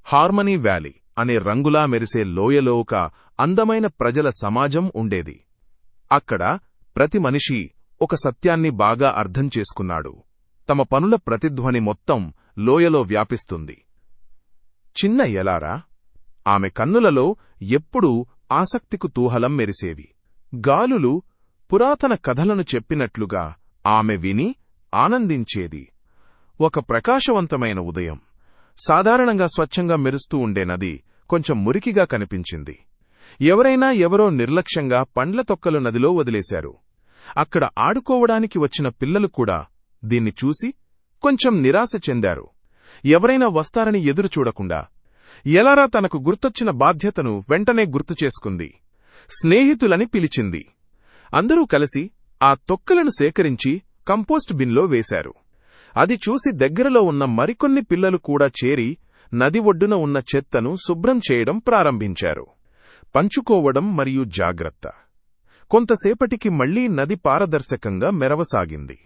Harmony valley అనే రంగులా మెరిసే లోయలో ఒక అందమైన ప్రజల సమాజం ఉండేది. అక్కడ ప్రతి మనిషి ఒక సత్యాన్ని బాగా అర్థం చేసుకున్నాడు. తమ పనుల ప్రతిధ్వని మొత్తం లోయలో వ్యాపిస్తుంది. చిన్న ఎలారా, ఆమె కన్నులలో ఎప్పుడూ ఆసక్తికు తూహలం మెరిసేవి. గాలులు పురాతన కథలను చెప్పినట్లుగా ఆమె విని ఆనందించేది. ఒక ప్రకాశవంతమైన ఉదయం. సాధారణంగా స్వచ్ఛంగా మెరుస్తూ ఉండే నది కొంచెం మురికిగా కనిపించింది. ఎవరో నిర్లక్ష్యంగా పండ్ల తొక్కలు నదిలో వదిలేశారు. అక్కడ ఆడుకోవడానికి వచ్చిన పిల్లలు కూడా దీన్ని చూసి కొంచెం నిరాశ చెందారు. ఎవరైనా వస్తారని ఎదురుచూడకుండా ఎలారా తనకు గుర్తొచ్చిన బాధ్యతను వెంటనే గుర్తుచేసుకుంది. స్నేహితులని పిలిచింది. అందరూ కలిసి ఆ తొక్కలను సేకరించి కంపోస్ట్ బిన్లో వేశారు. అది చూసి దగ్గరలో ఉన్న మరికొన్ని పిల్లలు కూడా చేరి నది ఒడ్డున ఉన్న చెత్తను శుభ్రం చేయడం ప్రారంభించారు. పంచుకోవడం మరియు జాగ్రత్త. కొంతసేపటికి మళ్లీ నది పారదర్శకంగా మెరవసాగింది.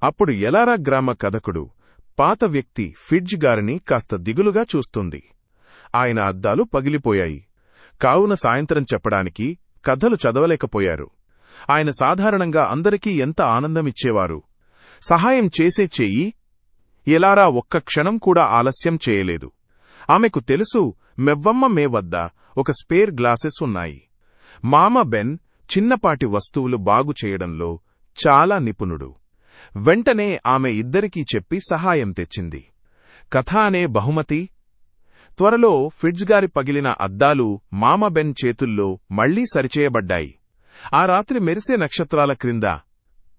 అప్పుడు ఎలారా గ్రామ కథకుడు పాత వ్యక్తి ఫిడ్జ్ గారిని కాస్త దిగులుగా చూస్తుంది. ఆయన అద్దాలు పగిలిపోయాయి. కావున సాయంత్రం చెప్పడానికి కథలు చదవలేకపోయారు. ఆయన సాధారణంగా అందరికీ ఎంత ఆనందమిచ్చేవారు. సహాయం చేసే చెయ్యి. ఎలారా ఒక్క క్షణం కూడా ఆలస్యం చేయలేదు. ఆమెకు తెలుసు, మెవ్వమ్మ మే వద్ద ఒక స్పేర్ గ్లాసెస్ ఉన్నాయి. మామ బెన్ చిన్నపాటి వస్తువులు బాగు చేయడంలో చాలా నిపుణుడు. వెంటనే ఆమె ఇద్దరికీ చెప్పి సహాయం తెచ్చింది. కథ అనే బహుమతి. త్వరలో ఫిడ్జ్గారి పగిలిన అద్దాలు మామ బెన్ చేతుల్లో మళ్లీ సరిచేయబడ్డాయి. ఆ రాత్రి మెరిసే నక్షత్రాల క్రింద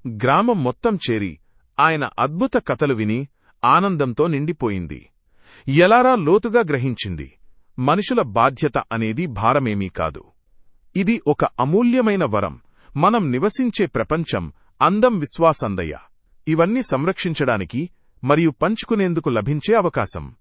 గ్రామం మొత్తం చేరి ఆయన అద్భుత కథలు విని ఆనందంతో నిండిపోయింది. ఎలారా లోతుగా గ్రహించింది, మనుషుల బాధ్యత అనేది భారమేమీ కాదు. ఇది ఒక అమూల్యమైన వరం. మనం నివసించే ప్రపంచం, అందం, విశ్వాసందయ, ఇవన్నీ సంరక్షించడానికి మరియు పంచుకునేందుకు లభించే అవకాశం.